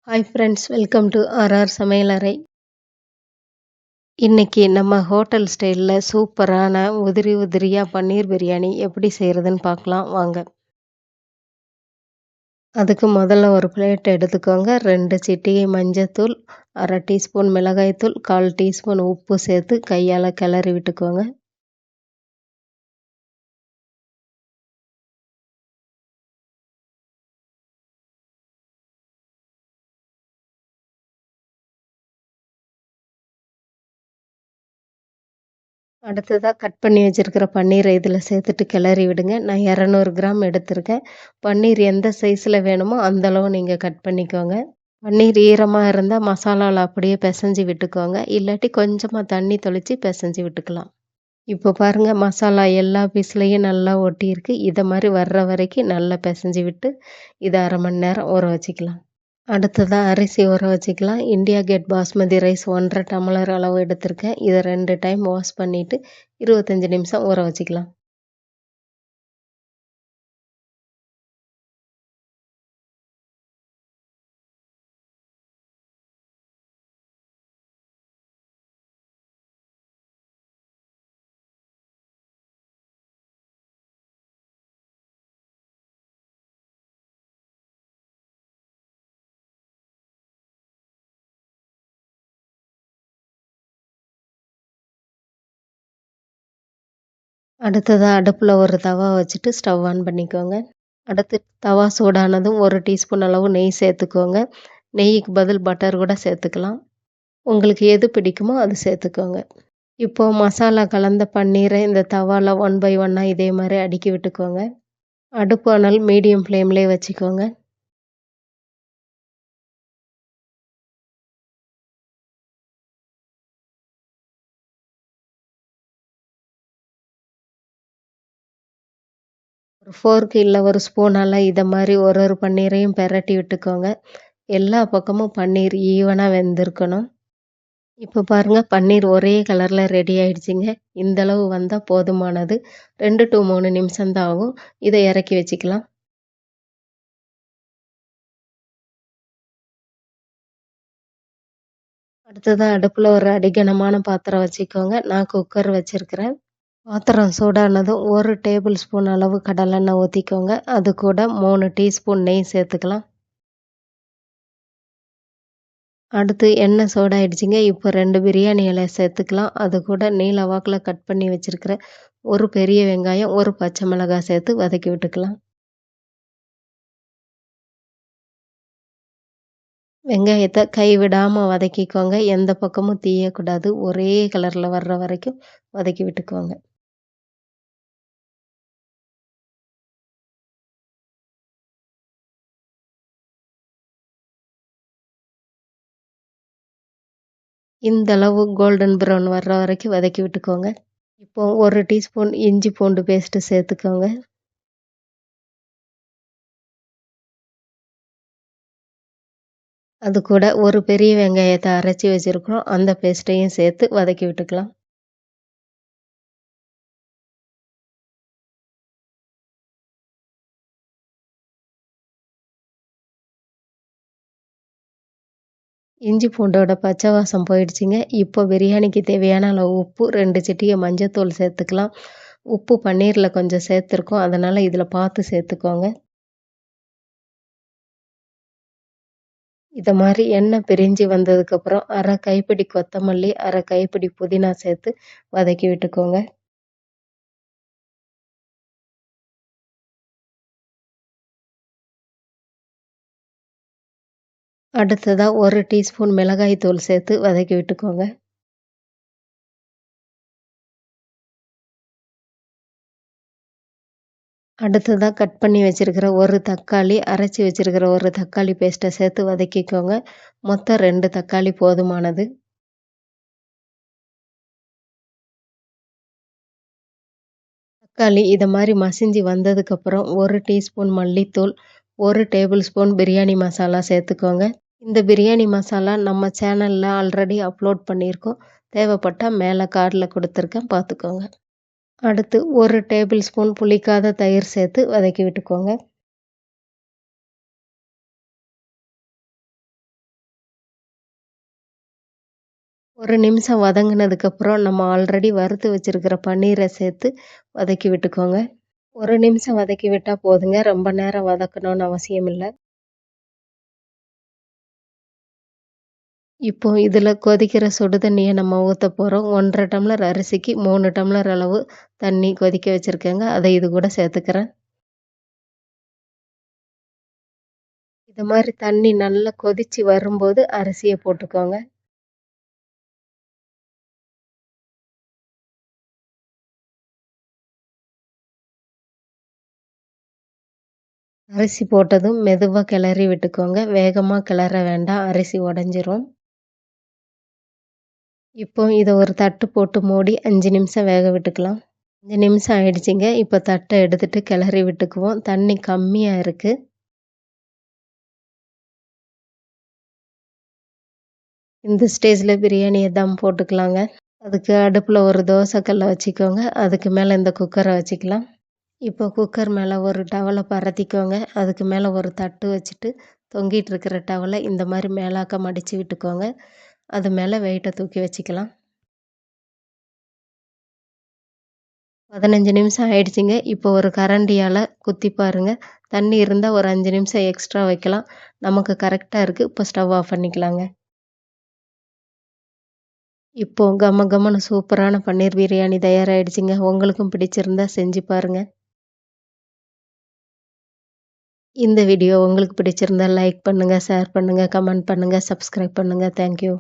Hi friends, welcome to RR சமையலறை. இன்னைக்கு நம்ம ஹோட்டல் ஸ்டைலில் சூப்பரான உதிரி உதிரியாக பன்னீர் பிரியாணி எப்படி செய்கிறதுன்னு பார்க்கலாம் வாங்க. அதுக்கு முதல்ல ஒரு பிளேட் எடுத்துக்கோங்க. 2 சிட்டிகை மஞ்சத்தூள், அரை டீஸ்பூன் மிளகாய்த்தூள், 1/4 டீஸ்பூன் உப்பு சேர்த்து கையால் கிளறி விட்டுக்கோங்க. அடுத்ததாக கட் பண்ணி வச்சுருக்கிற பன்னீரை இதில் சேர்த்துட்டு கிளறி விடுங்க. நான் 200 கிராம் எடுத்திருக்கேன். பன்னீர் எந்த சைஸில் வேணுமோ அந்தளவு நீங்கள் கட் பண்ணிக்கோங்க. பன்னீர் ஈரமாக இருந்தால் மசாலாவில் அப்படியே பிசைஞ்சு விட்டுக்கோங்க. இல்லாட்டி கொஞ்சமாக தண்ணி தெளித்து பிசைஞ்சு விட்டுக்கலாம். இப்போ பாருங்கள், மசாலா எல்லா பீஸ்லேயும் நல்லா ஒட்டியிருக்கு. இதை மாதிரி வர்ற வரைக்கும் நல்லா பிசைஞ்சு விட்டு இதை அரை மணி நேரம் ஊற வச்சுக்கலாம். அடுத்ததாக அரிசி ஊற வச்சுக்கலாம். India Gate basmati rice 1½ tumbler அளவு எடுத்திருக்கேன். இதை 2 டைம் வாஷ் பண்ணிவிட்டு 25 நிமிஷம் ஊற வச்சுக்கலாம். அடுத்ததாக அடுப்பில் ஒரு தவா வச்சுட்டு ஸ்டவ் ஆன் பண்ணிக்கோங்க. அடுத்து தவா சூடானதும் 1 டீஸ்பூன் அளவு நெய் சேர்த்துக்கோங்க. நெய்க்கு பதில் பட்டர் கூட சேர்த்துக்கலாம். உங்களுக்கு எது பிடிக்குமோ அது சேர்த்துக்கோங்க. இப்போது மசாலா கலந்த பன்னீரை இந்த தவாவில் 1 பை 1 இதே மாதிரி அடுக்கி விட்டுக்கோங்க. அடுப்பு அனல் மீடியம் ஃப்ளேம்லேயே வச்சுக்கோங்க. ஒரு ஃபோர்க் இல்லை ஒரு ஸ்பூனால் இதை மாதிரி ஒரு பன்னீரையும் பெரட்டி விட்டுக்கோங்க. எல்லா பக்கமும் பன்னீர் ஈவனாக வெந்திருக்கணும். இப்போ பாருங்கள், பன்னீர் ஒரே கலரில் ரெடி ஆயிடுச்சுங்க. இந்தளவு வந்தால் போதுமானது. 2 to 3 நிமிஷம்தான் ஆகும். இதை இறக்கி வச்சுக்கலாம். அடுத்ததாக அடுப்பில் ஒரு அடிகனமான பாத்திரம் வச்சுக்கோங்க. நான் குக்கர் வச்சுருக்கிறேன். பாத்திரம் சூடானதும் 1 டேபிள் ஸ்பூன் அளவு கடலெண்ணெய் ஊற்றிக்கோங்க. அது கூட 3 டீஸ்பூன் நெய் சேர்த்துக்கலாம். அடுத்து எண்ணெய் சூடாயிடுச்சுங்க. இப்போ 2 பிரியாணி இலை சேர்த்துக்கலாம். அது கூட நீல வாக்கில் கட் பண்ணி வச்சுருக்கிற ஒரு பெரிய வெங்காயம், ஒரு பச்சை மிளகாய் சேர்த்து வதக்கி விட்டுக்கலாம். வெங்காயத்தை கைவிடாமல் வதக்கிக்கோங்க. எந்த பக்கமும் தீயக்கூடாது. ஒரே கலரில் வர்ற வரைக்கும் வதக்கி விட்டுக்கோங்க. இந்த அளவு கோல்டன் ப்ரௌன் வர்ற வரைக்கும் வதக்கி விட்டுக்கோங்க. இப்போ 1 டீஸ்பூன் இஞ்சி பூண்டு பேஸ்ட்டு சேர்த்துக்கோங்க. அது கூட ஒரு பெரிய வெங்காயத்தை அரைச்சி வச்சுருக்கிறோம். அந்த பேஸ்ட்டையும் சேர்த்து வதக்கி விட்டுக்கலாம். இஞ்சி பூண்டோட பச்சை வாசம் போயிடுச்சுங்க. இப்போ பிரியாணிக்கு தேவையான அளவு உப்பு, 2 சிட்டிகை மஞ்சத்தூள் சேர்த்துக்கலாம். உப்பு பன்னீரில் கொஞ்சம் சேர்த்துருக்கோம். அதனால் இதில் பார்த்து சேர்த்துக்கோங்க. இதை மாதிரி எண்ணெய் பிரிஞ்சு வந்ததுக்கப்புறம் அரை கைப்பிடி கொத்தமல்லி, அரை கைப்பிடி புதினா சேர்த்து வதக்கி விட்டுக்கோங்க. அடுத்ததாக 1 டீஸ்பூன் மிளகாய் தூள் சேர்த்து வதக்கி விட்டுக்கோங்க. அடுத்ததாக கட் பண்ணி வச்சுருக்கிற ஒரு தக்காளி, அரைச்சி வச்சுருக்கிற ஒரு தக்காளி பேஸ்ட்டை சேர்த்து வதக்கிக்கோங்க. மொத்தம் 2 தக்காளி போதுமானது. தக்காளி இதை மாதிரி மசிஞ்சு வந்ததுக்கப்புறம் 1 டீஸ்பூன் மல்லித்தூள், 1 டேபிள் ஸ்பூன் பிரியாணி மசாலா சேர்த்துக்கோங்க. இந்த பிரியாணி மசாலா நம்ம சேனலில் ஆல்ரெடி அப்லோட் பண்ணியிருக்கோம். தேவைப்பட்டால் மேலே கார்டில் கொடுத்துருக்கேன், பார்த்துக்கோங்க. அடுத்து 1 டேபிள் ஸ்பூன் புளிக்காத தயிர் சேர்த்து வதக்கி விட்டுக்கோங்க. 1 நிமிஷம் வதங்குனதுக்கப்புறம் நம்ம ஆல்ரெடி வறுத்து வச்சிருக்கிற பன்னீரை சேர்த்து வதக்கி விட்டுக்கோங்க. 1 நிமிஷம் வதக்கி விட்டா போதுங்க. ரொம்ப நேரம் வதக்கணும்னு அவசியம் இல்ல. இப்போ இதில கொதிக்கிற சுடு தண்ணிய நம்ம ஊத்தப் போறோம். 1 1/2 டம்ளர் அரிசிக்கு 3 டம்ளர் அளவு தண்ணி கொதிக்க வச்சிருக்கேங்க. அத இது கூட சேர்த்துக்கிறேன். இது மாரி தண்ணி நல்லா கொதிச்சு வரும்போது அரிசிய போட்டுக்கோங்க. அரிசி போட்டதும் மெதுவா கிளறி விட்டுக்கோங்க. வேகமா கிளற வேண்டாம். அரிசி உடைஞ்சிரும். இப்போ இத ஒரு தட்டு போட்டு மூடி 5 நிமிஷம் வேக விட்டுக்கலாம். 5 நிமிஷம் ஆயிடுச்சுங்க. இப்போ தட்ட எடுத்துட்டு கிளறி விட்டுக்குவோம். தண்ணி கம்மியா இருக்கு. இந்த ஸ்டேஜ்ல பிரியாணிய தம் போட்டுக்கலாங்க. அதுக்கு அடுப்புல ஒரு தோசை கல்ல வச்சுக்கோங்க. அதுக்கு மேல இந்த குக்கர வச்சுக்கலாம். இப்போ குக்கர் மேல ஒரு டவல பரத்திக்கோங்க. அதுக்கு மேல ஒரு தட்டு வச்சுட்டு, தொங்கிட்டு இருக்கிற டவல இந்த மாரி மேலாக்க மடிச்சு விட்டுக்கோங்க. அது மேல வெயிட்ட தூக்கி வச்சுக்கலாம். 15 நிமிஷம் ஆயிடுச்சுங்க. இப்போ ஒரு கரண்டியால குத்தி பாருங்க. தண்ணி இருந்தா ஒரு 5 நிமிஷம் எக்ஸ்ட்ரா வைக்கலாம். நமக்கு கரெக்ட்டா இருக்கு. இப்போ ஸ்டவ் ஆஃப் பண்ணிக்கலாங்க. இப்போ கம கமன்னு சூப்பரான பன்னீர் பிரியாணி தயாராயிடுச்சுங்க. உங்களுக்கும் பிடிச்சிருந்தா செஞ்சு பாருங்க. இந்த வீடியோ உங்களுக்கு பிடிச்சிருந்தா லைக் பண்ணுங்க, ஷேர் பண்ணுங்க, கமெண்ட் பண்ணுங்க, சப்ஸ்கிரைப் பண்ணுங்க. Thank you.